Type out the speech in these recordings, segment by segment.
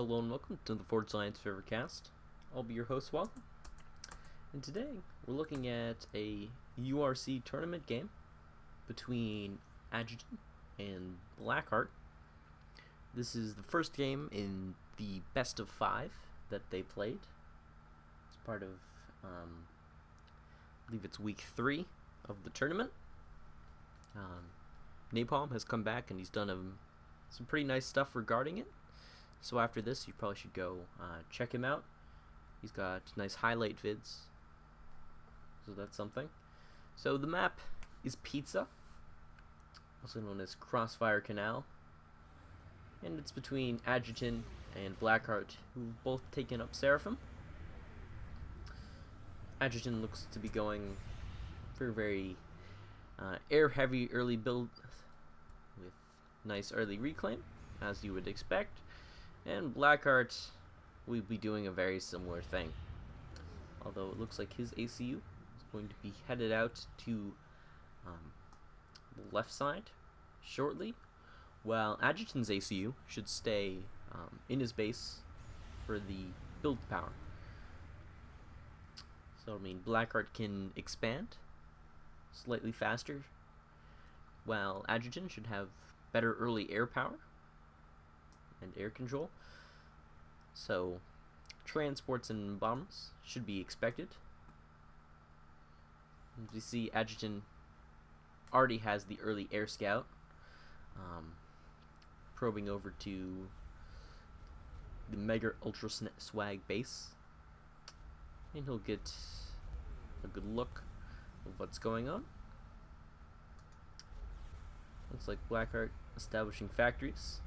Hello and welcome to the Ford Science Swkollcast. I'll be your host, Swkoll. And today we're looking at a URC tournament game between Adjux and Blackheart. This is the first game in the best of 5 that they played. It's part of, I believe it's week 3 of the tournament. Naval has come back and he's done some pretty nice stuff regarding it. So after this, you probably should go check him out. He's got nice highlight vids, so that's something. So the map is Pizza, also known as Crossfire Canal, and it's between Adjux and Blackheart, who've both taken up Seraphim. Adjux looks to be going for a very air-heavy early build with nice early reclaim, as you would expect. And Blackheart will be doing a very similar thing, although it looks like his ACU is going to be headed out to the left side shortly, while Adjux's ACU should stay in his base for the build power. So I mean, Blackheart can expand slightly faster, while Adjux should have better early air power and air control. So transports and bombers should be expected. As we see, Adjux already has the early air scout probing over to the Mega Ultra Swag base, and he'll get a good look of what's going on. Looks like Blackheart establishing factories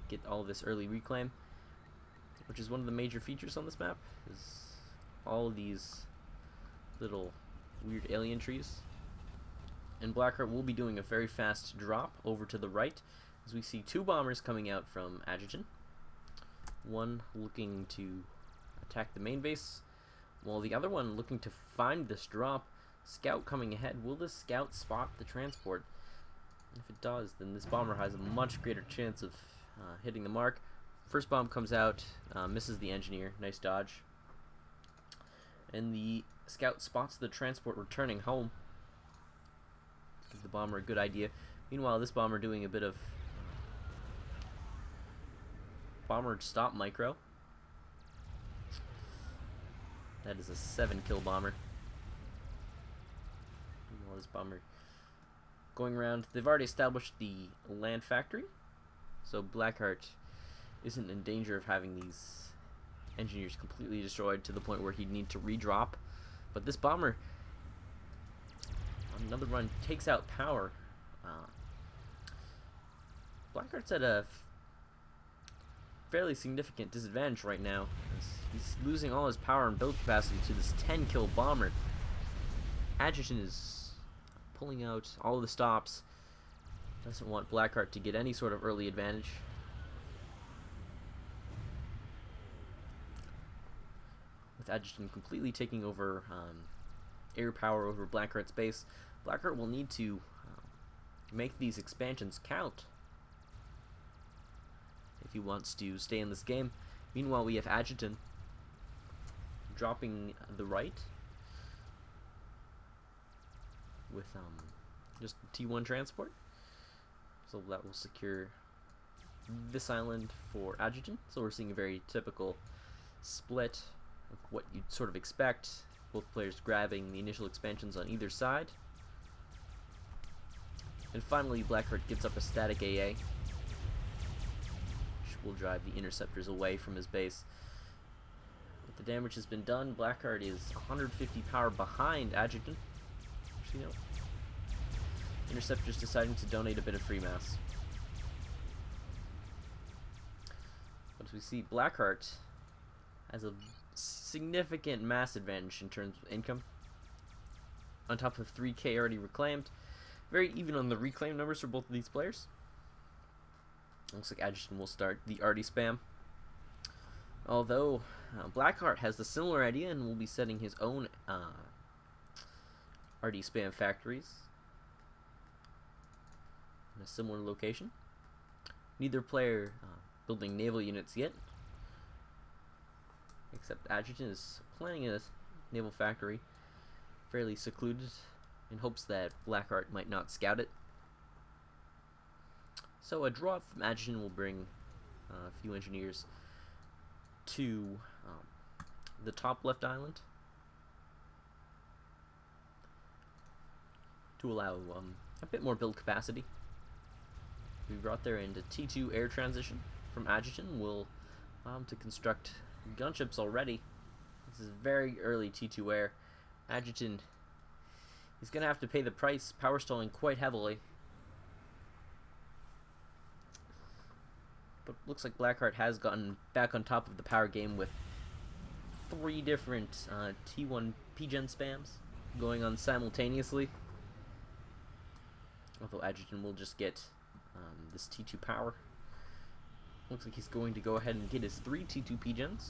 to get all this early reclaim, which is one of the major features on this map, is all of these little weird alien trees. And Blackheart will be doing a very fast drop over to the right, as we see 2 bombers coming out from Adjux. One looking to attack the main base, while the other one looking to find this drop. Scout coming ahead. Will this scout spot the transport? If it does, then this bomber has a much greater chance of hitting the mark. First bomb comes out, misses the engineer. Nice dodge. And the scout spots the transport returning home. Gives the bomber a good idea. Meanwhile, this bomber doing a bit of bomber stop micro. That is a 7-kill bomber. Meanwhile, this bomber going around. They've already established the land factory, so Blackheart isn't in danger of having these engineers completely destroyed to the point where he'd need to redrop. But this bomber, on another run, takes out power. Blackheart's at a fairly significant disadvantage right now, as he's losing all his power and build capacity to this 10-kill bomber. Adjux is pulling out all of the stops. Doesn't want Blackheart to get any sort of early advantage. With Adjux completely taking over air power over Blackheart's base, Blackheart will need to make these expansions count if he wants to stay in this game. Meanwhile, we have Adjux dropping the right with just T1 transport, so that will secure this island for Adjux. So we're seeing a very typical split of what you'd sort of expect, both players grabbing the initial expansions on either side. And finally, Blackheart gives up a static AA, which will drive the interceptors away from his base. But the damage has been done. Blackheart is 150 power behind Adjux. Actually, no. Interceptors deciding to donate a bit of free mass. But as we see, Blackheart has a significant mass advantage in terms of income, on top of 3k already reclaimed. Very even on the reclaim numbers for both of these players. Looks like Adjux will start the RD spam, although Blackheart has the similar idea and will be setting his own RD spam factories in a similar location. Neither player building naval units yet, except Adjutant is planning a naval factory, fairly secluded, in hopes that Blackheart might not scout it. So a draw from Adjutant will bring a few engineers to the top left island to allow a bit more build capacity. We brought there into T2 air transition from Adjutant will to construct gunships already. This is very early T2 air. Adjutant is going to have to pay the price, power stalling quite heavily. But looks like Blackheart has gotten back on top of the power game with 3 different T1 PGen spams going on simultaneously. Although Adjutant will just get this T2 power. Looks like he's going to go ahead and get his 3 T2 PGens.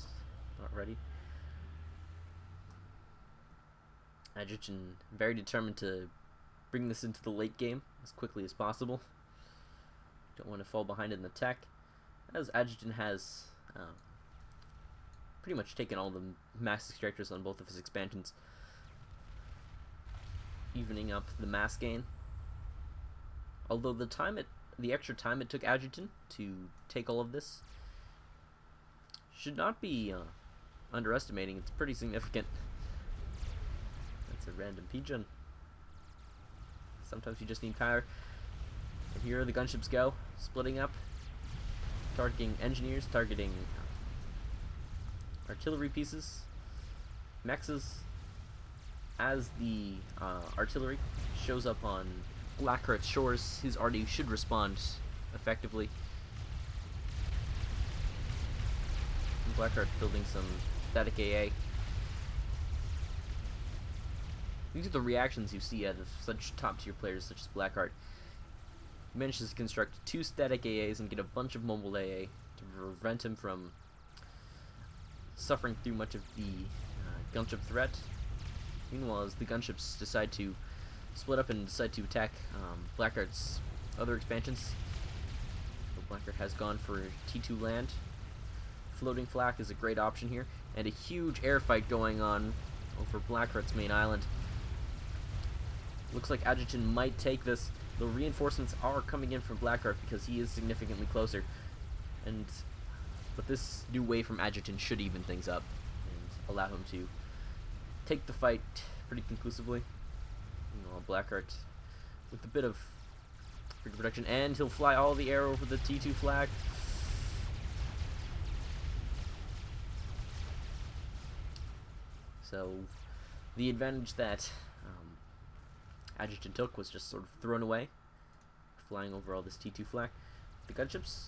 Not ready. Adjutant very determined to bring this into the late game as quickly as possible. Don't want to fall behind in the tech, as Adjutant has pretty much taken all the mass extractors on both of his expansions, evening up the mass gain. Although the extra time it took Adjutant to take all of this should not be underestimating. It's pretty significant. That's a random PGen. Sometimes you just need power. And here the gunships go, splitting up, targeting engineers, targeting artillery pieces, mexes. As the artillery shows up on Blackheart's shores, his arty should respond effectively. And Blackheart building some static AA. These are the reactions you see out of such top-tier players such as Blackheart. He manages to construct 2 static AAs and get a bunch of mobile AA to prevent him from suffering through much of the gunship threat. Meanwhile, as the gunships decide to split up and decide to attack Blackheart's other expansions, so Blackheart has gone for T2 land. Floating flak is a great option here, and a huge air fight going on over Blackheart's main island. Looks like Adjutant might take this. The reinforcements are coming in from Blackheart because he is significantly closer, but this new wave from Adjutant should even things up and allow him to take the fight pretty conclusively. Blackheart with a bit of protection, and he'll fly all the air over the T2 flag. So the advantage that Adjutant took was just sort of thrown away, flying over all this T2 flag. The gunships,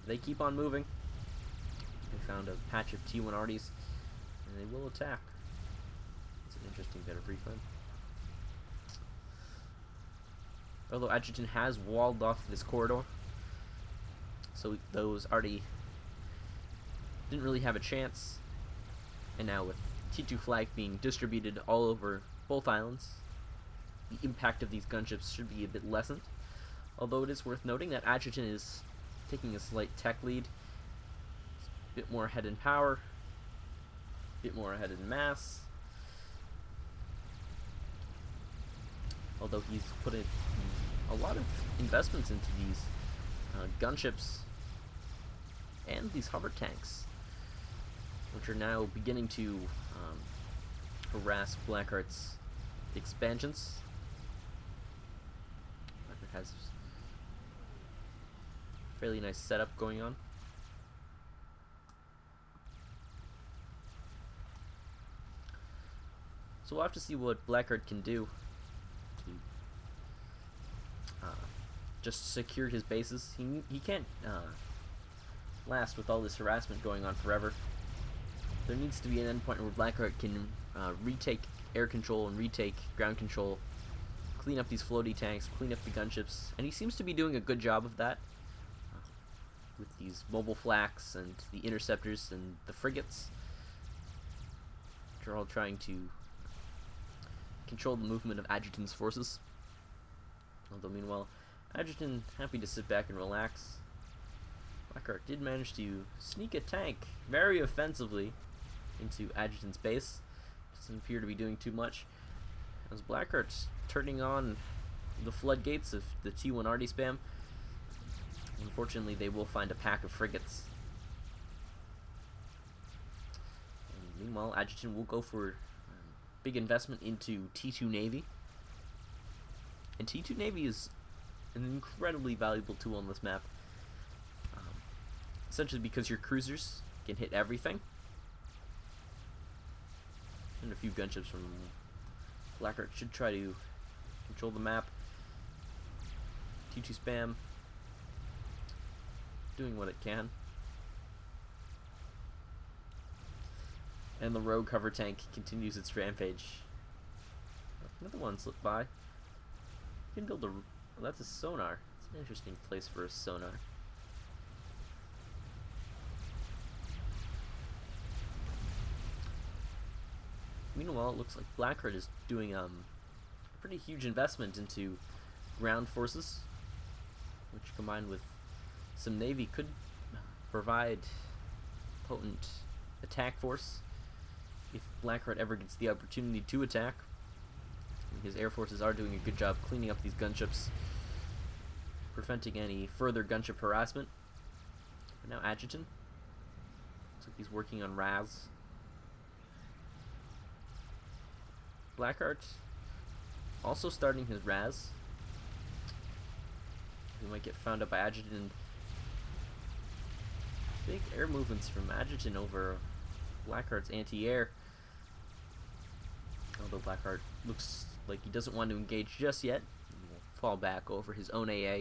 they keep on moving. They found a patch of T1 arties, and they will attack. It's an interesting bit of reclaim. Although Adjutant has walled off this corridor, so those arty didn't really have a chance. And now with T2 flag being distributed all over both islands, the impact of these gunships should be a bit lessened. Although it is worth noting that Adjutant is taking a slight tech lead. A bit more ahead in power, a bit more ahead in mass. Although he's put in a lot of investments into these gunships and these hover tanks, which are now beginning to harass Blackheart's expansions. Blackheart has a fairly nice setup going on. So we'll have to see what Blackheart can do to just secure his bases. He can't last with all this harassment going on forever. There needs to be an endpoint where Blackheart can retake air control and retake ground control, clean up these floaty tanks, clean up the gunships, and he seems to be doing a good job of that with these mobile flaks and the interceptors and the frigates, which are all trying to control the movement of Adjutant's forces. Although meanwhile, Adjutant happy to sit back and relax. Blackheart did manage to sneak a tank very offensively into Adjutant's base. Doesn't appear to be doing too much. As Blackheart's turning on the floodgates of the T1 arty spam. Unfortunately, they will find a pack of frigates. And meanwhile, Adjutant will go for big investment into T2 Navy. And T2 Navy is an incredibly valuable tool on this map. Essentially because your cruisers can hit everything. And a few gunships from Blackheart should try to control the map. T2 spam doing what it can. And the rogue cover tank continues its rampage. Another one slipped by. You can build a... Well, that's a sonar. It's an interesting place for a sonar. Meanwhile, it looks like Blackheart is doing a pretty huge investment into ground forces, which combined with some navy could provide potent attack force if Blackheart ever gets the opportunity to attack. And his air forces are doing a good job cleaning up these gunships, preventing any further gunship harassment. But now Adjutant looks like he's working on Raz. Blackheart also starting his Raz. He might get found up by Adjutant. Big air movements from Adjutant over Blackheart's anti-air. Although Blackheart looks like he doesn't want to engage just yet. He will fall back over his own AA.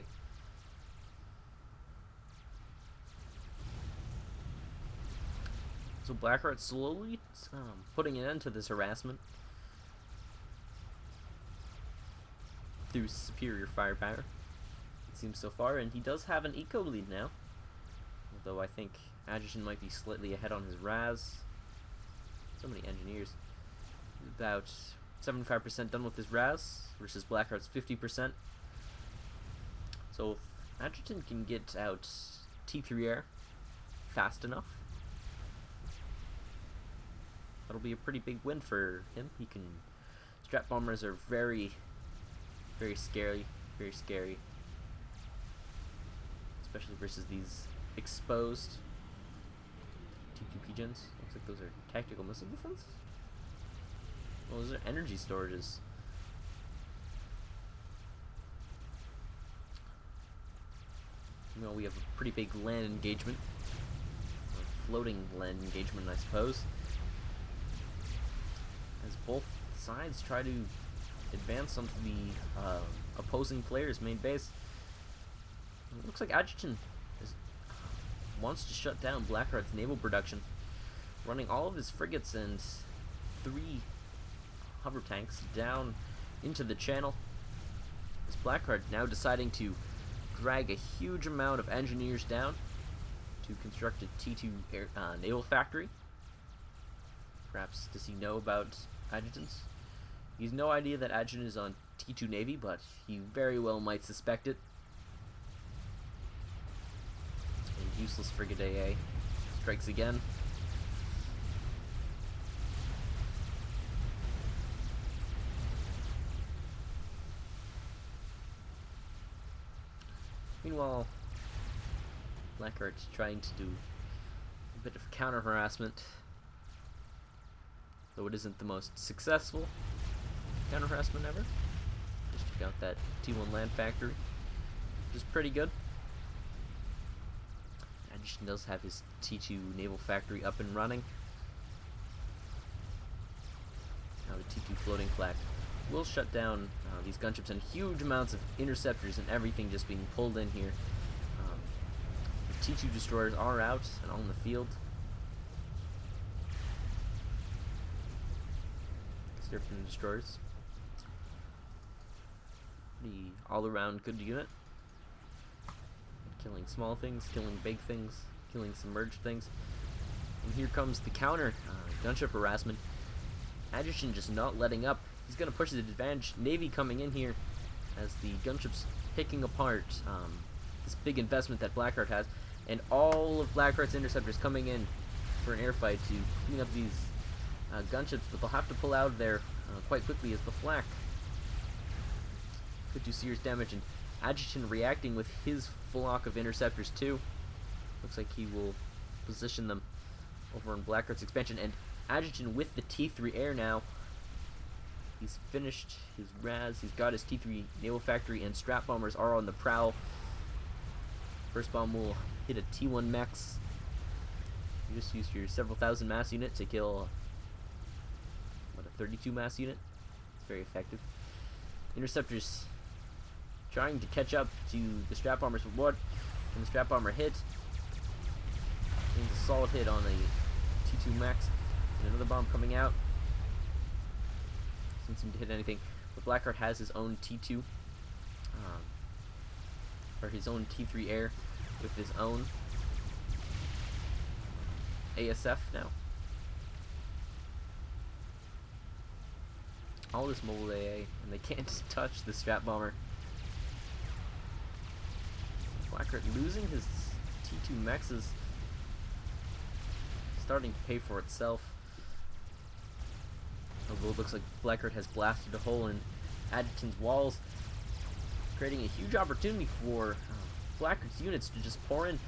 So Blackheart slowly putting an end to this harassment through superior firepower, it seems so far, and he does have an eco lead now. Although I think Adjutant might be slightly ahead on his Raz. So many engineers. He's about 75% done with his Raz versus Blackheart's 50%. So if Adjutant can get out T3 air fast enough, that'll be a pretty big win for him. He can... Strap bombers are very scary, especially versus these exposed T2 Pigeons. Looks like those are tactical missile defense. Oh, those are energy storages. You know, we have a pretty big land engagement, or floating land engagement, I suppose, as both sides try to advance onto the opposing player's main base. It looks like Adjutant wants to shut down Blackheart's naval production, running all of his frigates and 3 hover tanks down into the channel. As Blackheart now deciding to drag a huge amount of engineers down to construct a T2 naval factory. Perhaps does he know about Adjutants? He has no idea that Adjutant is on T2 Navy, but he very well might suspect it. And useless frigate AA strikes again. Meanwhile, Blackheart's trying to do a bit of counter harassment, though it isn't the most successful counter harassment ever. Just took out that T1 land factory, which is pretty good. Adjutant does have his T2 naval factory up and running. Now the T2 floating flag will shut down these gunships, and huge amounts of interceptors and everything just being pulled in here. The T2 destroyers are out and on the field. Stirpin destroyers. Pretty all-around good unit. Killing small things, killing big things, killing submerged things. And here comes the counter gunship harassment. Adjutant just not letting up. He's going to push his advantage. Navy coming in here as the gunship's picking apart this big investment that Blackheart has. and all of Blackheart's interceptors coming in for an air fight to clean up these gunships, but they'll have to pull out of there quite quickly as the flak could do serious damage, and Adjux reacting with his flock of interceptors too. Looks like he will position them over in Blackheart's expansion, and Adjux with the T3 air now. He's finished his RAS, he's got his T3 naval factory, and strap bombers are on the prowl. First bomb will hit a T1 mechs. You just used your several thousand mass unit to kill, what, a 32 mass unit? It's very effective. Interceptors trying to catch up to the strap bombers, but what? When the strap bomber hit, means a solid hit on the T2 max, and another bomb coming out. Doesn't seem to hit anything, but Blackheart has his own T2, or his own T3 air with his own ASF now. All this mobile AA, and they can't touch the strap bomber. Blackheart losing his T2 mechs is starting to pay for itself. Although it looks like Blackheart has blasted a hole in Adjux's walls, creating a huge opportunity for Blackheart's units to just pour in.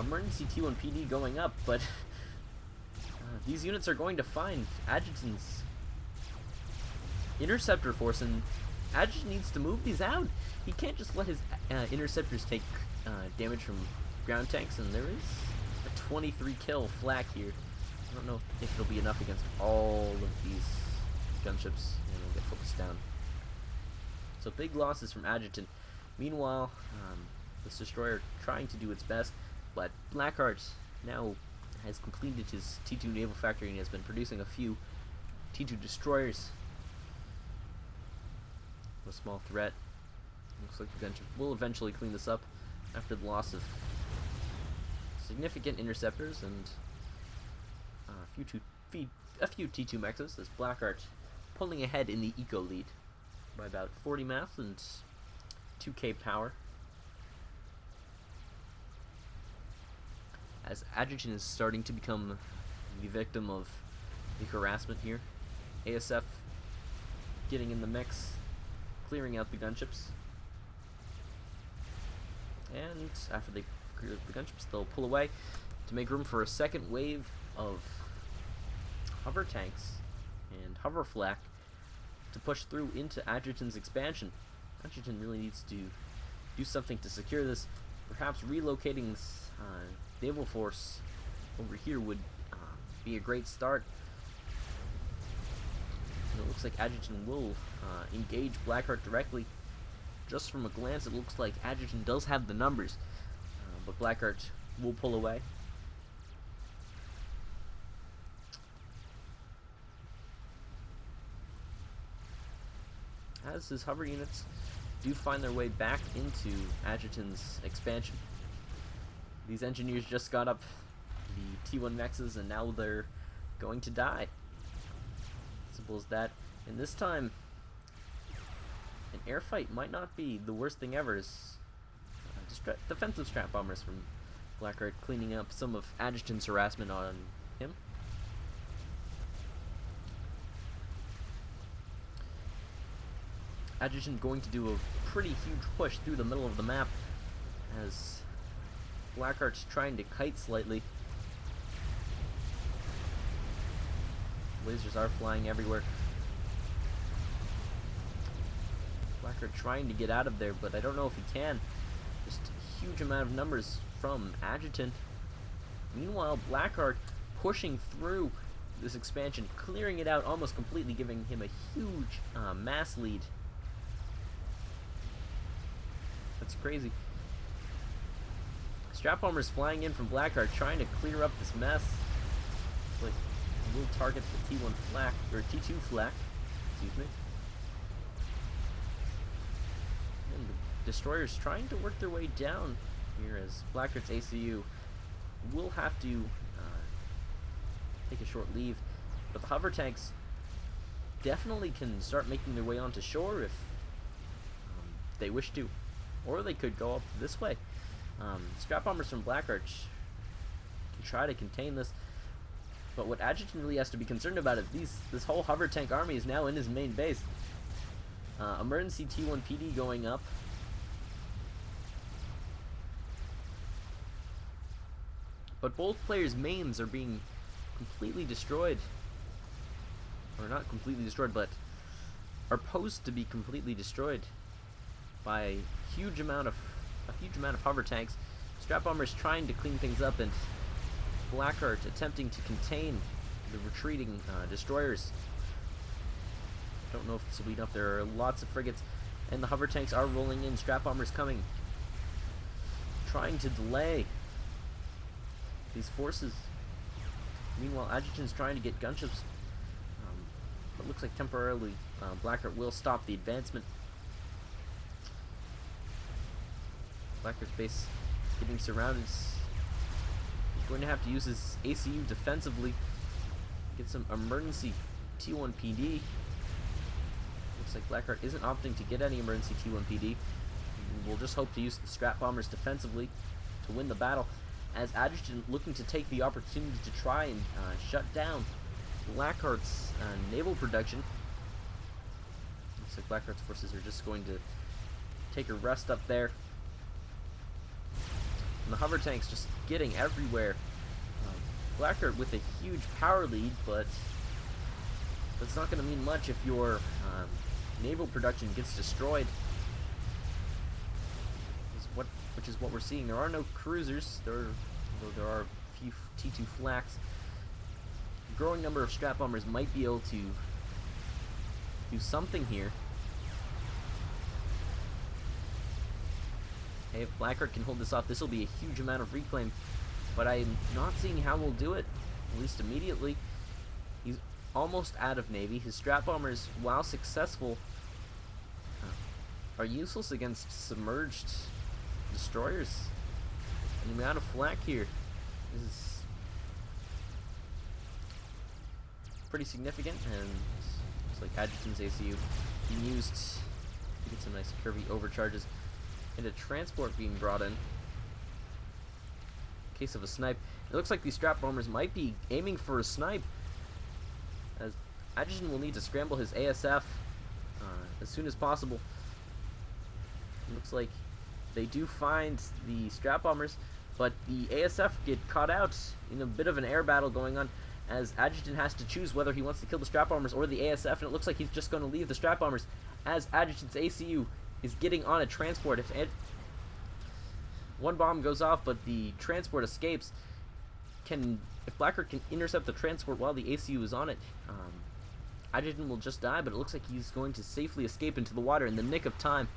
Emergency T1 PD going up, but these units are going to find Adjux's interceptor force, and Adjux needs to move these out. He can't just let his interceptors take damage from ground tanks, and there is a 23 kill flak here. I don't know if it'll be enough against all of these gunships, and they'll get focused down. So big losses from Adjux. Meanwhile, this destroyer trying to do its best, but Blackheart now has completed his T2 naval factory and has been producing a few T2 destroyers. A small threat. Looks like the gunship will eventually clean this up after the loss of significant interceptors and a few T2 mexes, as Blackheart pulling ahead in the eco lead by about 40 mass and 2k power. As Adjux is starting to become the victim of the harassment here. ASF getting in the mix, clearing out the gunships. And after they clear the gunships, they'll pull away to make room for a second wave of hover tanks and hover flak to push through into Adjux's expansion. Adjux really needs to do something to secure this. Perhaps relocating naval force over here would be a great start. And it looks like Adjux will engage Blackheart directly. Just from a glance, it looks like Adjux does have the numbers, but Blackheart will pull away. As his hover units do find their way back into Adjux's expansion. These engineers just got up the T1 mexes, and now they're going to die. Simple as that. And this time, an air fight might not be the worst thing ever. As defensive strap bombers from Blackheart cleaning up some of Adjux's harassment on him. Adjux going to do a pretty huge push through the middle of the map as Blackheart's trying to kite slightly. Lasers are flying everywhere. Blackheart trying to get out of there, but I don't know if he can. Just a huge amount of numbers from Adjux. Meanwhile, Blackheart pushing through this expansion, clearing it out almost completely, giving him a huge mass lead. That's crazy. Strap bombers flying in from Blackheart, trying to clear up this mess. Like, we'll target the T1 flak, or T2 flak, excuse me. And the destroyers trying to work their way down here as Blackheart's ACU will have to take a short leave. But the hover tanks definitely can start making their way onto shore if they wish to. Or they could go up this way. Scrap bombers from Blackheart can try to contain this, but what Adjux really has to be concerned about is this whole hover tank army is now in his main base. Emergency T1 PD going up. But both players' mains are being completely destroyed. Or not completely destroyed, but are posed to be completely destroyed by a huge amount of hover tanks. Scrap bombers trying to clean things up, and Blackheart attempting to contain the retreating destroyers. Don't know if this will be enough. There are lots of frigates, and the hover tanks are rolling in. Scrap bombers coming, trying to delay these forces. Meanwhile, Adjutant's trying to get gunships. It looks like temporarily Blackheart will stop the advancement. Blackheart's base getting surrounded. He's going to have to use his ACU defensively. Get some emergency T1 PD. Looks like Blackheart isn't opting to get any emergency T1 PD. We'll just hope to use the scrap bombers defensively to win the battle, as Adjutant looking to take the opportunity to try and shut down Blackheart's naval production. Looks like Blackheart's forces are just going to take a rest up there. And the hover tanks just getting everywhere. Blackheart with a huge power lead, but that's not going to mean much if your naval production gets destroyed. Which is what we're seeing. There are no cruisers. There are a few T2 flaks. A growing number of scrap bombers might be able to do something here. Hey, if Blackheart can hold this off, this will be a huge amount of reclaim. But I'm not seeing how we'll do it, at least immediately. He's almost out of navy. His strap bombers, while successful, are useless against submerged destroyers. And the amount of flak here is pretty significant, and it's like Adjutant's ACU being used to get some nice curvy overcharges, and a transport being brought in case of a snipe. It looks like these strap bombers might be aiming for a snipe, as Adjutant will need to scramble his ASF as soon as possible. It looks like they do find the strap bombers, but the ASF get caught out in a bit of an air battle going on, as Adjutant has to choose whether he wants to kill the strap bombers or the ASF, and it looks like he's just going to leave the strap bombers, as Adjutant's ACU is getting on a transport. If one bomb goes off but the transport escapes, if Blackheart can intercept the transport while the ACU is on it, Adjutant will just die, but it looks like he's going to safely escape into the water in the nick of time.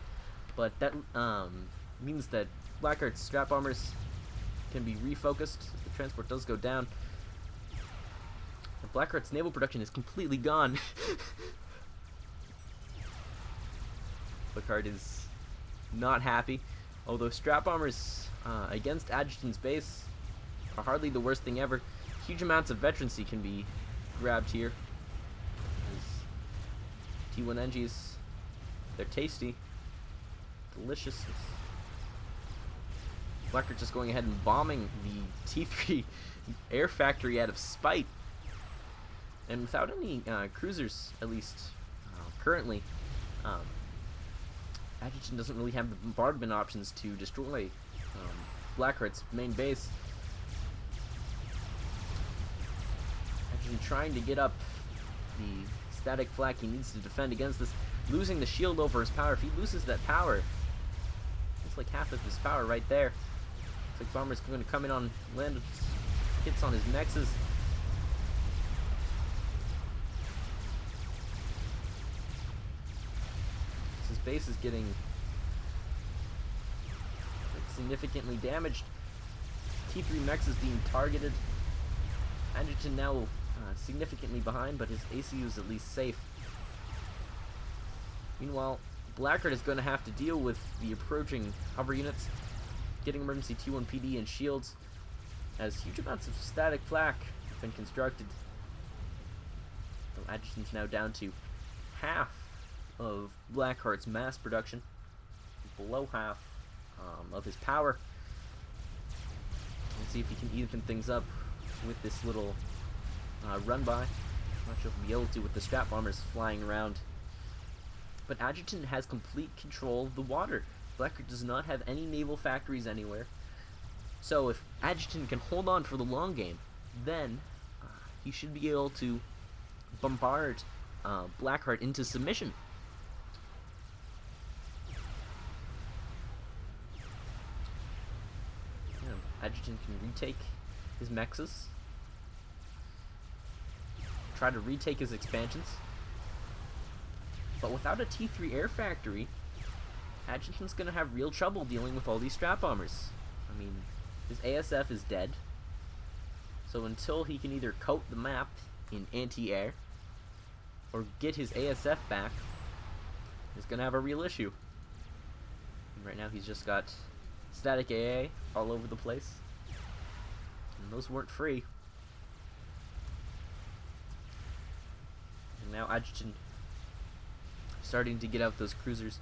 But that means that Blackheart's strap bombers can be refocused if the transport does go down. And Blackheart's naval production is completely gone. Blackheart is not happy, although strap bombers against Adjutant's base are hardly the worst thing ever. Huge amounts of veterancy can be grabbed here. T1 NGs, they're tasty, delicious. Blackheart just going ahead and bombing the T3 air factory out of spite, and without any cruisers, at least currently. Adjutant doesn't really have the bombardment options to destroy Blackheart's main base. Adjutant trying to get up the static flak he needs to defend against this, losing the shield over his power. If he loses that power, it's like half of his power right there. It's like bomber's going to come in on land hits on his nexus. His base is getting significantly damaged. T3 Mex is being targeted. Adjutant now significantly behind, but his ACU is at least safe. Meanwhile, Blackheart is going to have to deal with the approaching hover units, getting emergency T1 PD and shields, as huge amounts of static flak have been constructed. So Adjutant's now down to half of Blackheart's mass production, below half of his power. Let's see if he can even things up with this little run by. I'm not sure if he'll be able to with the strap bombers flying around. But Adjutant has complete control of the water. Blackheart does not have any naval factories anywhere. So if Adjutant can hold on for the long game, then he should be able to bombard Blackheart into submission. Adjutant can retake his mexes, try to retake his expansions, but without a T3 air factory, Adjutant's gonna have real trouble dealing with all these strap bombers. I mean, his ASF is dead, so until he can either coat the map in anti-air or get his ASF back, he's gonna have a real issue. And right now he's just got static AA all over the place, and those weren't free. And now Adjutant starting to get out those cruisers,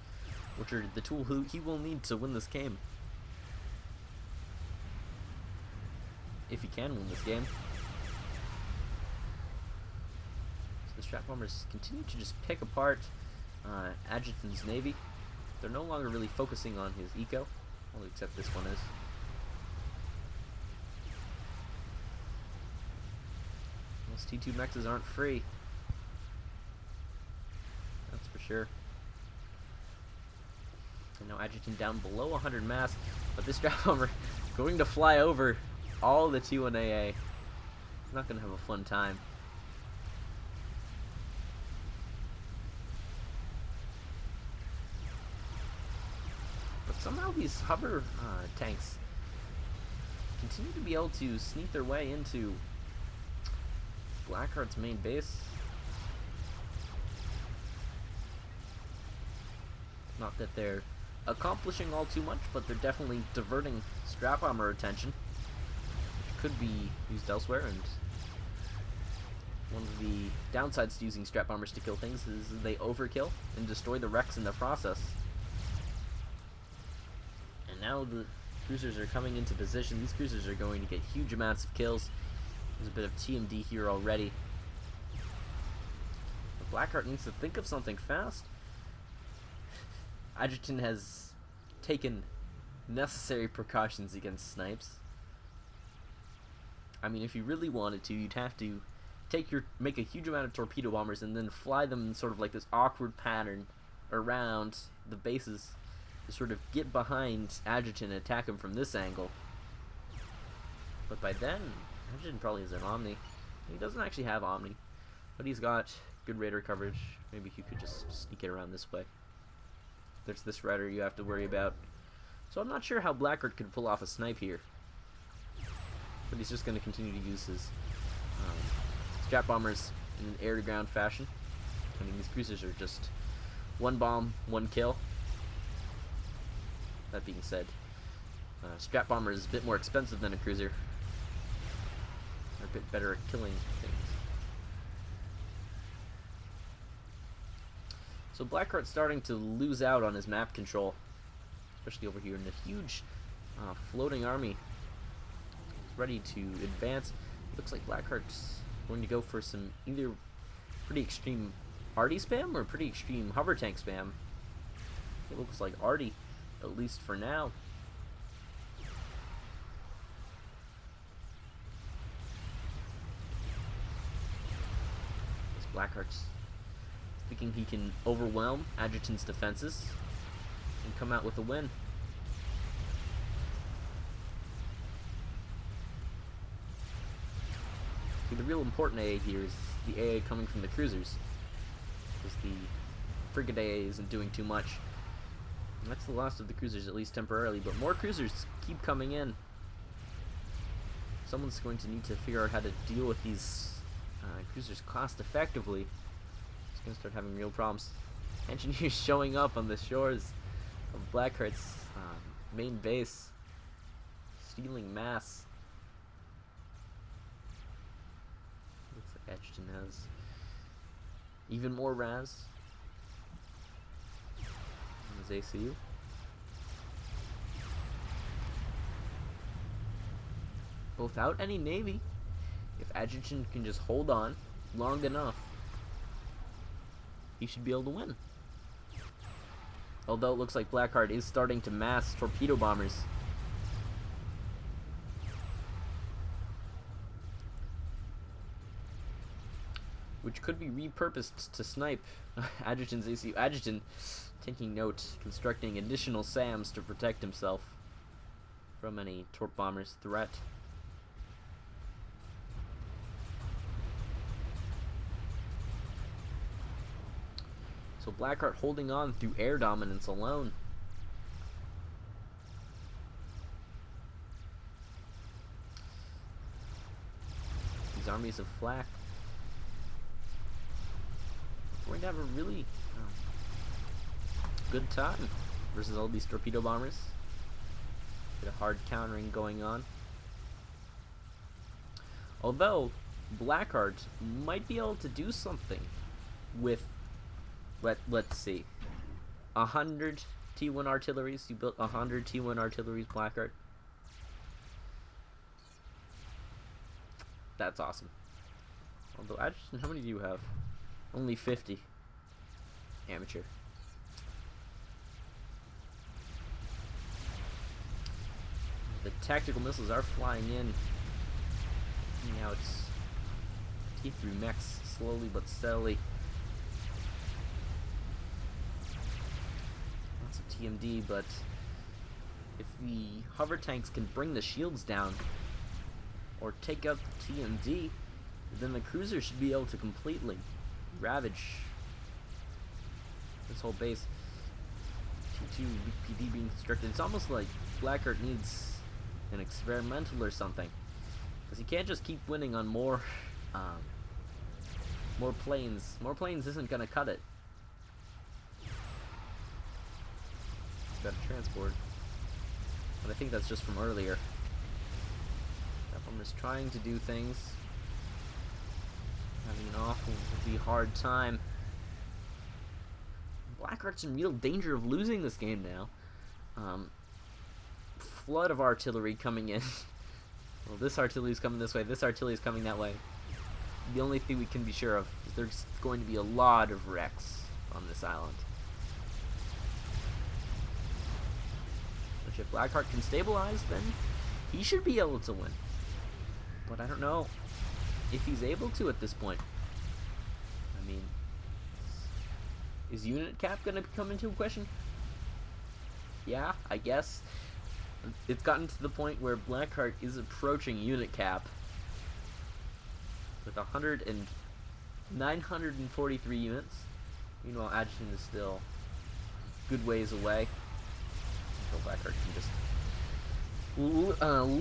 which are the tool he will need to win this game. If he can win this game. So the strap bombers continue to just pick apart Adjutant's navy. They're no longer really focusing on his eco, well, except this one is. Those T2 mexes aren't free. That's for sure. And now Adjutant down below 100 mass, but this strap bomber going to fly over all the T1 AA. He's not going to have a fun time. But somehow these hover tanks continue to be able to sneak their way into Blackheart's main base. Not that they're accomplishing all too much, but they're definitely diverting strap bomber attention, which could be used elsewhere. And one of the downsides to using strap bombers to kill things is they overkill and destroy the wrecks in the process. And now the cruisers are coming into position. These cruisers are going to get huge amounts of kills. There's a bit of TMD here already. But Blackheart needs to think of something fast. Adjutant has taken necessary precautions against snipes. I mean, if you really wanted to, you'd have to make a huge amount of torpedo bombers and then fly them in sort of like this awkward pattern around the bases to sort of get behind Adjutant and attack him from this angle. But by then, Adjutant probably is an Omni. He doesn't actually have Omni, but he's got good radar coverage. Maybe he could just sneak it around this way. There's this rudder you have to worry about. So I'm not sure how Blackheart could pull off a snipe here. But he's just going to continue to use his strap bombers in an air-to-ground fashion. I mean, these cruisers are just one bomb, one kill. That being said, strap bomber is a bit more expensive than a cruiser. They're a bit better at killing things. So Blackheart's starting to lose out on his map control, especially over here in the huge floating army. He's ready to advance. Looks like Blackheart's going to go for some either pretty extreme arty spam or pretty extreme hover tank spam. It looks like arty, at least for now. This Blackheart's thinking he can overwhelm Adjutant's defenses and come out with a win. See, the real important AA here is the AA coming from the cruisers, because the frigate AA isn't doing too much. And that's the last of the cruisers, at least temporarily, but more cruisers keep coming in. Someone's going to need to figure out how to deal with these cruisers cost effectively. Gonna start having real problems. Engineers showing up on the shores of Blackheart's main base, stealing mass. Looks like Adjutant has even more RAS on his ACU. without any navy, if Adjux can just hold on long enough, he should be able to win. Although it looks like Blackheart is starting to mass torpedo bombers. Which could be repurposed to snipe Adjutan's ACU. Adjutant, taking note, constructing additional SAMs to protect himself from any torp bombers threat. So Blackheart holding on through air dominance alone. These armies of flak. We're going to have a really good time versus all these torpedo bombers. Bit of hard countering going on. Although Blackheart might be able to do something with, let's see, 100 T1 artilleries. You built 100 T1 artilleries, Blackheart. That's awesome. Although, Adjux, how many do you have? Only 50. Amateur. The tactical missiles are flying in. Now it's T3 mechs slowly but steadily. Lots of TMD, but if the hover tanks can bring the shields down or take out the TMD, then the cruiser should be able to completely ravage this whole base. T2 PD being constructed. It's almost like Blackheart needs an experimental or something, because he can't just keep winning on more planes. More planes isn't gonna cut it. Got a transport, but I think that's just from earlier. That one is trying to do things, having an awfully hard time. Blackheart's in real danger of losing this game now. Flood of artillery coming in. Well, this artillery is coming this way, this artillery is coming that way. The only thing we can be sure of is there's going to be a lot of wrecks on this island. Which if Blackheart can stabilize, then he should be able to win. But I don't know if he's able to at this point. I mean, is unit cap going to come into question? Yeah, I guess. It's gotten to the point where Blackheart is approaching unit cap with 943 units. Meanwhile, Adjux is still a good ways away. So Blackheart can just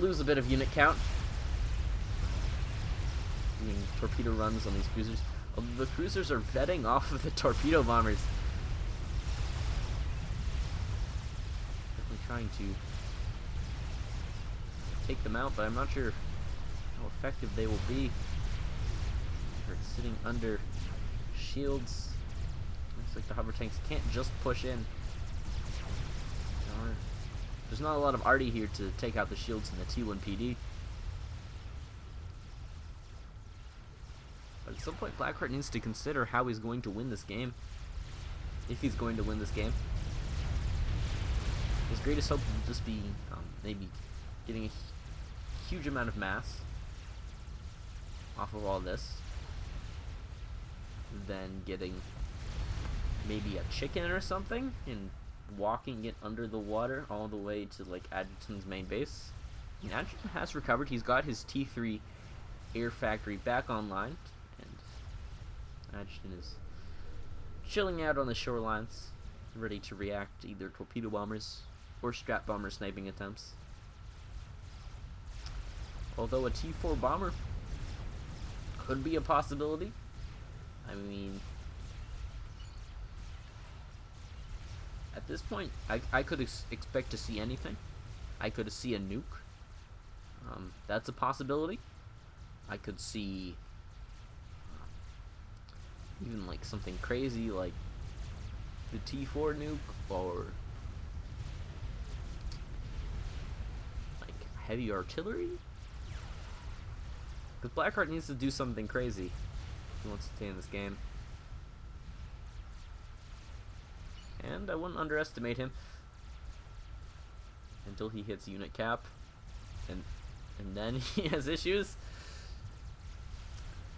lose a bit of unit count. Doing torpedo runs on these cruisers. The cruisers are vetting off of the torpedo bombers. Definitely trying to take them out, but I'm not sure how effective they will be. They're sitting under shields. Looks like the hover tanks can't just push in. There's not a lot of arty here to take out the shields in the T1 PD. But at some point, Blackheart needs to consider how he's going to win this game. If he's going to win this game. His greatest hope would just be maybe getting a huge amount of mass off of all this. Then getting maybe a chicken or something and walking it under the water all the way to like Adjutan's main base. And Adjutant has recovered. He's got his T3 air factory back online, and Adjutant is chilling out on the shorelines, ready to react to either torpedo bombers or strap bomber sniping attempts. Although a T4 bomber could be a possibility. I mean, at this point, I could expect to see anything. I could see a nuke. That's a possibility. I could see even like something crazy like the T4 nuke, or like heavy artillery. Because Blackheart needs to do something crazy if he wants to stay in this game. And I wouldn't underestimate him until he hits unit cap, and then he has issues.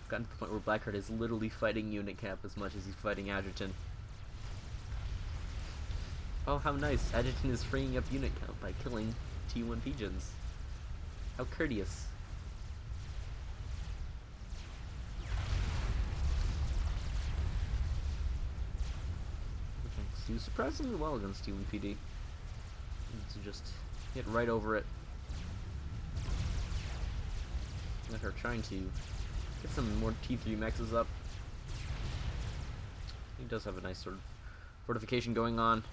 I've gotten to the point where Blackheart is literally fighting unit cap as much as he's fighting Adjux. Oh, how nice. Adjux is freeing up unit count by killing T1 pigeons. How courteous. Do surprisingly well against T1 PD. To just hit right over it. Like her trying to get some more T3 mexes up. He does have a nice sort of fortification going on.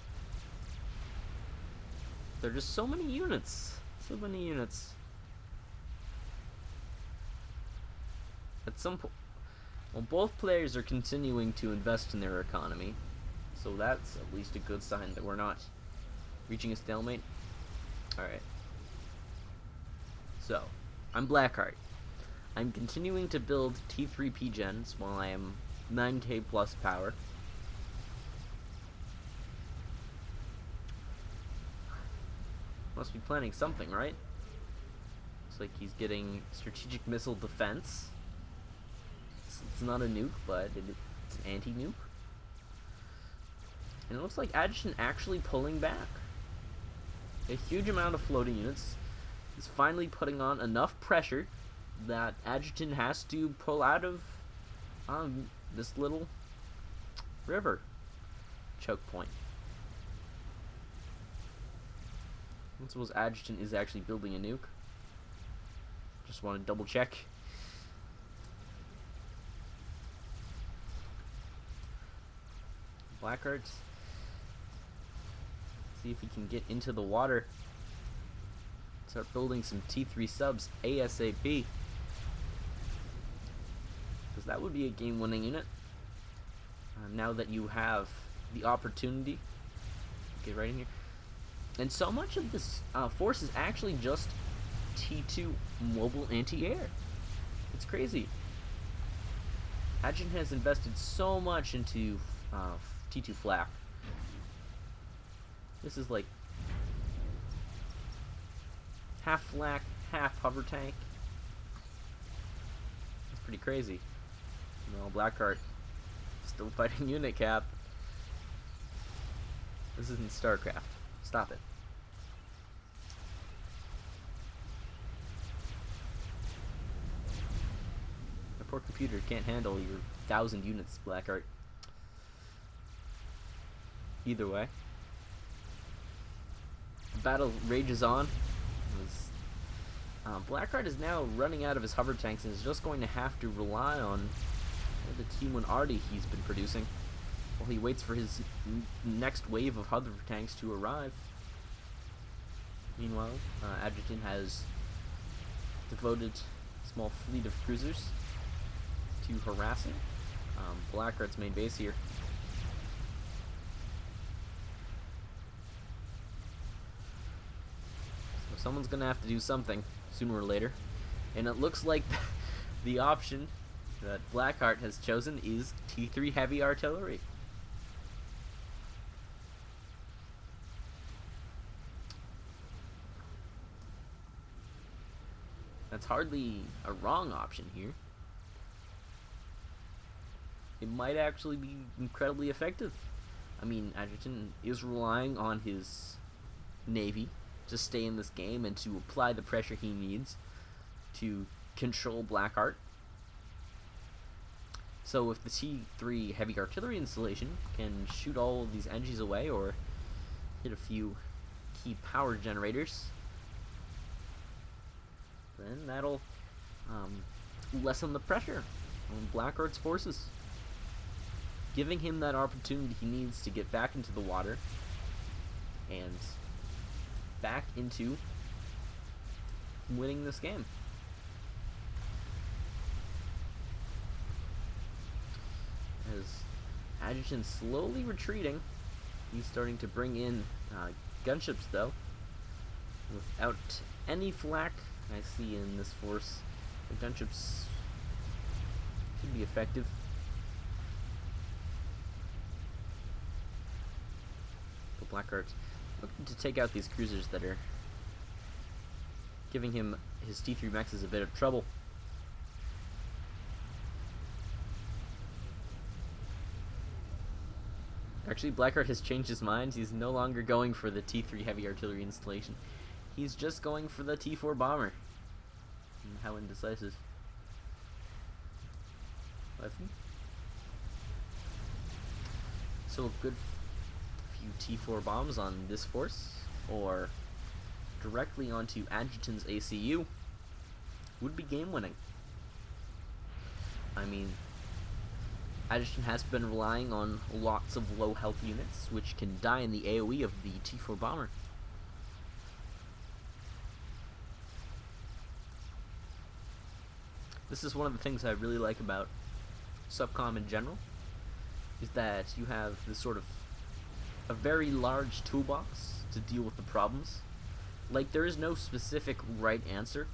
There are just so many units. So many units. At some point, well, both players are continuing to invest in their economy. So that's at least a good sign that we're not reaching a stalemate. Alright. So, I'm Blackheart. I'm continuing to build T3 P-gens while I am 9k plus power. Must be planning something, right? Looks like he's getting strategic missile defense. It's not a nuke, but it's an anti-nuke. And it looks like Adjux actually pulling back. A huge amount of floating units is finally putting on enough pressure that Adjux has to pull out of this little river choke point. I suppose Adjux is actually building a nuke. Just want to double check. Blackheart. See if he can get into the water. Start building some T3 subs ASAP. Because that would be a game-winning unit. Now that you have the opportunity. Get right in here. And so much of this force is actually just T2 mobile anti-air. It's crazy. Adjux has invested so much into T2 flak. This is like half flak, half hover tank. It's pretty crazy. No, Blackheart still fighting unit cap. This isn't StarCraft. Stop it. My poor computer can't handle your 1,000 units, Blackheart. Either way. The battle rages on. Blackheart is now running out of his hover tanks and is just going to have to rely on the T1 arty he's been producing while he waits for his next wave of hover tanks to arrive. Meanwhile, Adjux has devoted a small fleet of cruisers to harassing Blackheart's main base here. So someone's gonna have to do something sooner or later, and it looks like the option that Blackheart has chosen is T3 heavy artillery. That's hardly a wrong option here. It might actually be incredibly effective. I mean, Adjux is relying on his navy to stay in this game and to apply the pressure he needs to control Blackheart. So if the T3 heavy artillery installation can shoot all of these engines away or hit a few key power generators, then that'll lessen the pressure on Blackheart's forces, giving him that opportunity he needs to get back into the water and back into winning this game. As Adjux slowly retreating, he's starting to bring in gunships though. Without any flak I see in this force, The gunships should be effective. The Blackheart looking to take out these cruisers that are giving him his T3 Maxes a bit of trouble. Actually, Blackheart has changed his mind. He's no longer going for the T3 heavy artillery installation. He's just going for the T4 bomber. And how indecisive. So a good few T4 bombs on this force, or directly onto Adjutan's ACU, would be game winning. I mean, Adjutant has been relying on lots of low health units, which can die in the AoE of the T4 bomber. This is one of the things I really like about Subcom in general, is that you have this sort of a very large toolbox to deal with the problems. Like, there is no specific right answer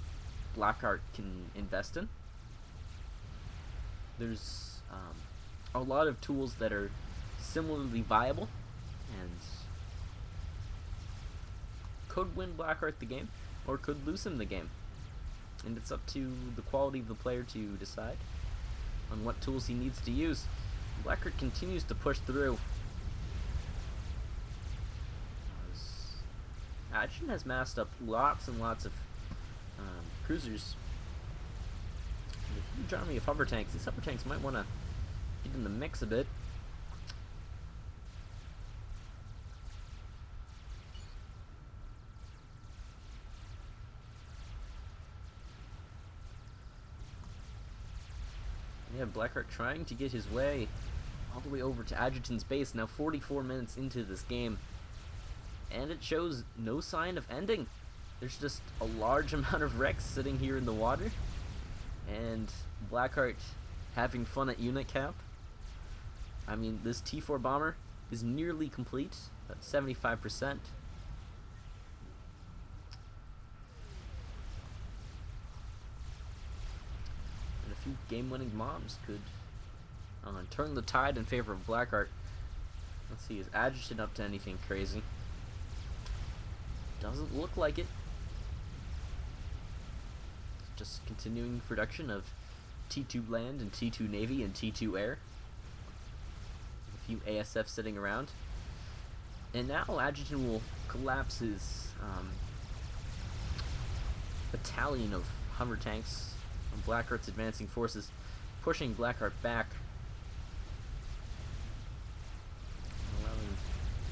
Blackheart can invest in. There's a lot of tools that are similarly viable and could win Blackheart the game, or could lose him the game. And it's up to the quality of the player to decide on what tools he needs to use. Blackheart continues to push through. Adjutant has massed up lots and lots of cruisers. And a huge army of hover tanks. These hover tanks might want to get in the mix a bit. Yeah, Blackheart trying to get his way all the way over to Adjutant's base. Now 44 minutes into this game, and it shows no sign of ending. There's just a large amount of wrecks sitting here in the water, and Blackheart having fun at unit cap. I mean, this T4 bomber is nearly complete, at 75%. And a few game-winning bombs could turn the tide in favor of Blackheart. Let's see, is Adjutant up to anything crazy? Doesn't look like it. Just continuing production of T2 land and T2 Navy and T2 air. A few ASF sitting around. And now Adjutant will collapse his battalion of hover tanks on Blackheart's advancing forces, pushing Blackheart back.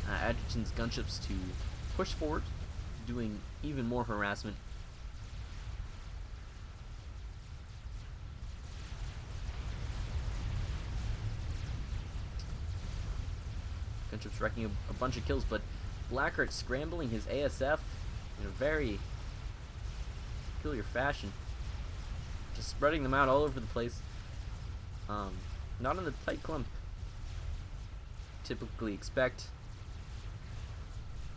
Allowing Adjutant's gunships to push forward, doing even more harassment. Gunship's wrecking a bunch of kills, but Blackheart scrambling his ASF in a very peculiar fashion. Just spreading them out all over the place. Not in the tight clump typically expect.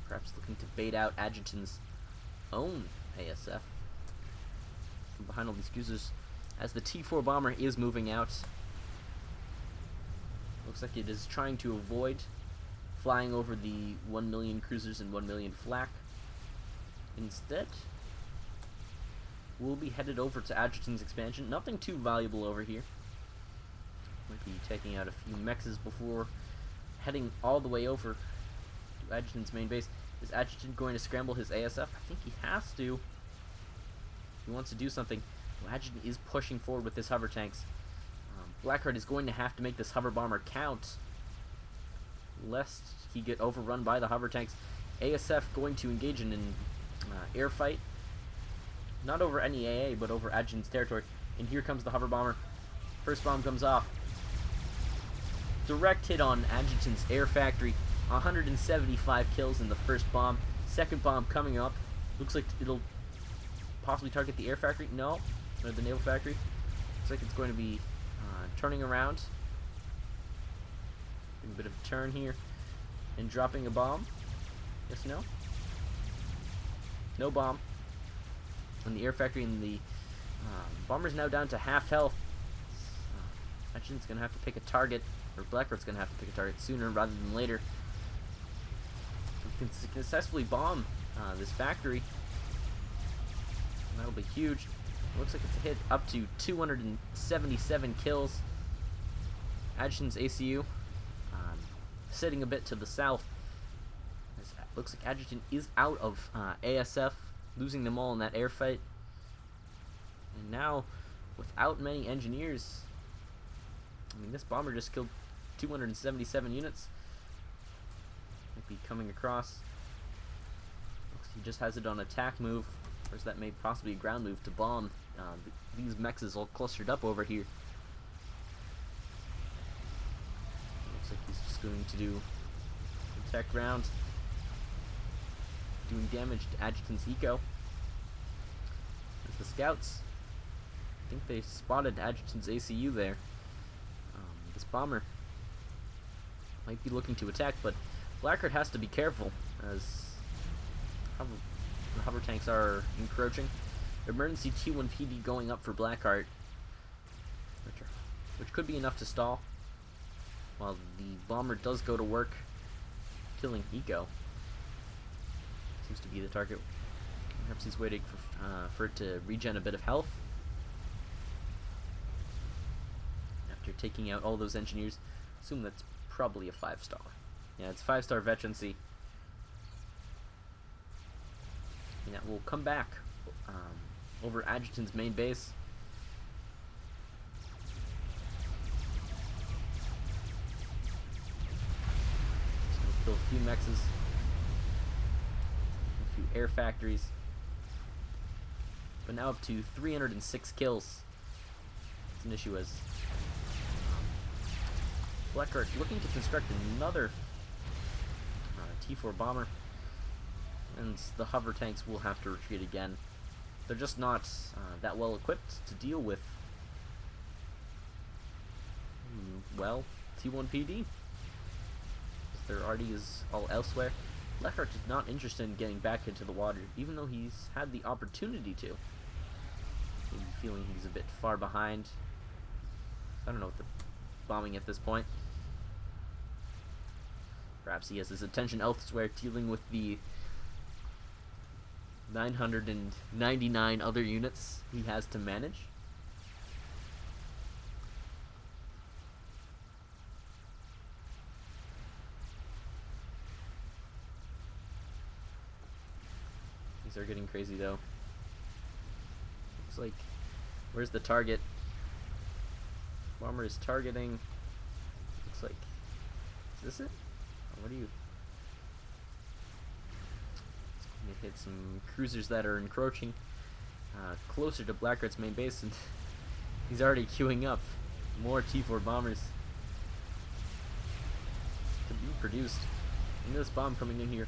Perhaps looking to bait out Adjutant's own ASF from behind all these cruisers as the T4 bomber is moving out. Looks like it is trying to avoid flying over the 1 million cruisers and 1 million flak. Instead, we'll be headed over to Adjutant's expansion. Nothing too valuable over here. Might be taking out a few mexes before heading all the way over to Adjutant's main base. Is Adjutant going to scramble his ASF? I think he has to. He wants to do something. Well, Adjutant is pushing forward with his hover tanks. Blackheart is going to have to make this hover bomber count, lest he get overrun by the hover tanks. ASF going to engage in an air fight. Not over any AA, but over Adjutant's territory. And here comes the hover bomber. First bomb comes off. Direct hit on Adjutant's air factory. 175 kills in the first bomb. Second bomb coming up. Looks like it'll possibly target the air factory. No, or the naval factory. Looks like it's going to be turning around. Doing a bit of a turn here. And dropping a bomb. Yes, no? No bomb. On the air factory, and the Bomber's now down to half health. Adjutant's gonna have to pick a target, or Blackheart's gonna have to pick a target sooner rather than later. We can successfully bomb this factory. That'll be huge. Looks like it's a hit up to 277 kills. Adjutant's ACU sitting a bit to the south. Looks like Adjutant is out of ASF, losing them all in that air fight. And now, without many engineers, I mean, this bomber just killed 277 units. Might be coming across. Looks like he just has it on attack move, or is that maybe possibly a ground move to bomb these mechs all clustered up over here. Looks like he's just going to do attack round, doing damage to Adjutant's eco. There's the scouts. I think they spotted Adjutant's ACU there. This bomber might be looking to attack, but Blackheart has to be careful as the hover tanks are encroaching. Emergency T1 PD going up for Blackheart, which could be enough to stall, while the bomber does go to work killing eco. Seems to be the target. Perhaps he's waiting for it to regen a bit of health. After taking out all those engineers, assume that's probably a 5-star. Yeah, it's 5-star veterancy. And that will come back over Adjutant's main base. So we'll kill a few mexes, a few air factories, but now up to 306 kills. It's an issue as Blackheart looking to construct another T4 bomber, and the hover tanks will have to retreat again. They're just not that well equipped to deal with, well, T1 PD. Their RD is all elsewhere. Blackheart is not interested in getting back into the water, even though he's had the opportunity to. Maybe feeling he's a bit far behind. I don't know what the bombing at this point. Perhaps he has his attention elsewhere, dealing with the 999 other units he has to manage. These are getting crazy though. Looks like, where's the target? Bomber is targeting. Looks like, is this it? What do you? It's going to hit some cruisers that are encroaching closer to Blackheart's main base, and he's already queuing up more T4 bombers to be produced. And this bomb coming in here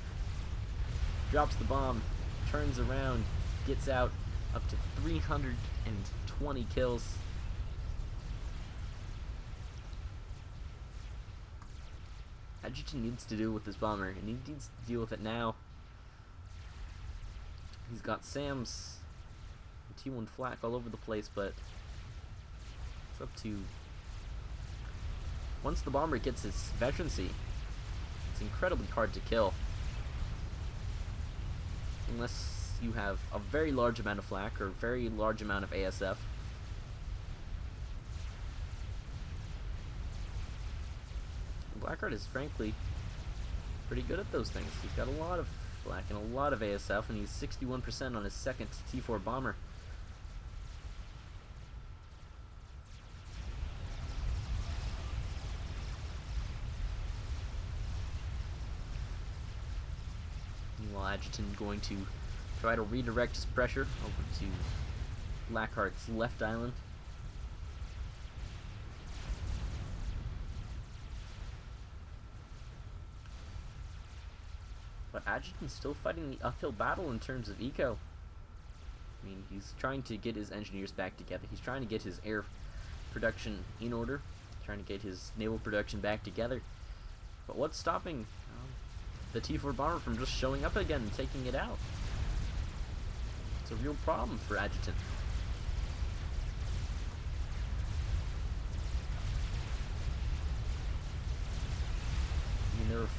drops the bomb, turns around, gets out up to 320 kills. Adjutant needs to deal with this bomber, and he needs to deal with it now. He's got Sam's T1 flak all over the place, but it's up to... Once the bomber gets his veterancy, it's incredibly hard to kill. Unless you have a very large amount of flak or a very large amount of ASF. Blackheart is frankly pretty good at those things. He's got a lot of flak and a lot of ASF, and he's 61% on his second T4 bomber. Meanwhile, Adjutant going to try to redirect his pressure over to Blackheart's left island. But Adjutant's still fighting the uphill battle in terms of eco. I mean, he's trying to get his engineers back together. He's trying to get his air production in order, trying to get his naval production back together. But what's stopping the T4 bomber from just showing up again and taking it out? It's a real problem for Adjutant.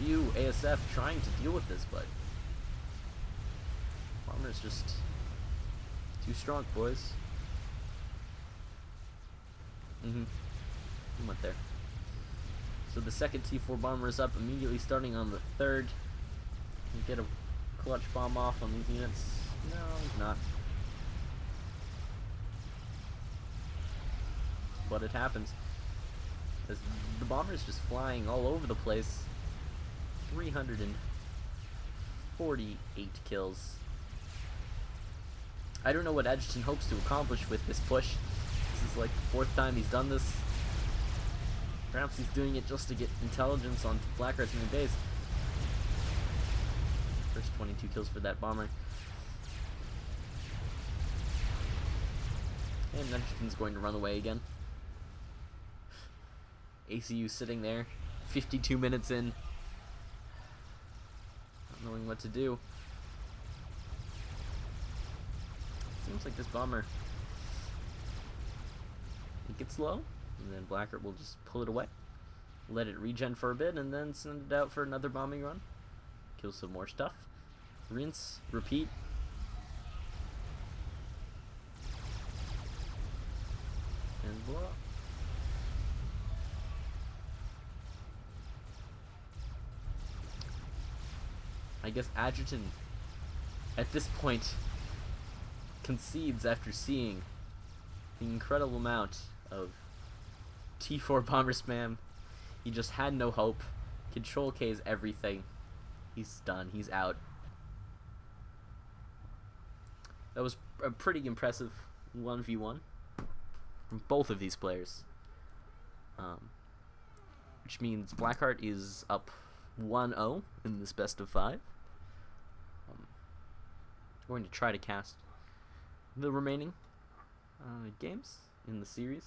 few ASF trying to deal with this, but Bomber's just too strong, boys. He went there. So the second T4 bomber is up, immediately starting on the third. Can get a clutch bomb off on these units. No, he's not. But it happens. As the bomber is just flying all over the place. 348 kills. I don't know what Adjux hopes to accomplish with this push. This is like the 4th time he's done this. Perhaps he's doing it just to get intelligence on Blackheart's main base. First 22 kills for that bomber. And Adjux going to run away again. ACU sitting there, 52 minutes in, not knowing what to do. Seems like this bomber, it gets low, and then Blackheart will just pull it away, let it regen for a bit, and then send it out for another bombing run. Kill some more stuff. Rinse, repeat. And voila. I guess Adjux at this point concedes after seeing the incredible amount of T4 bomber spam. He just had no hope. Control K's everything. He's done. He's out. That was a pretty impressive 1v1 from both of these players. Which means Blackheart is up 1-0 in this best of 5. Going to try to cast the remaining games in the series.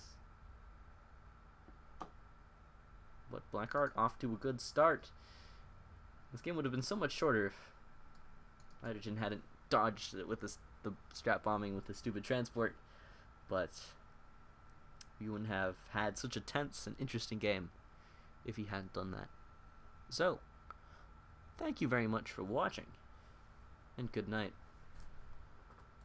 But Blackheart off to a good start. This game would have been so much shorter if Adjux hadn't dodged it with the strap bombing with the stupid transport. But we wouldn't have had such a tense and interesting game if he hadn't done that. So, thank you very much for watching, and good night.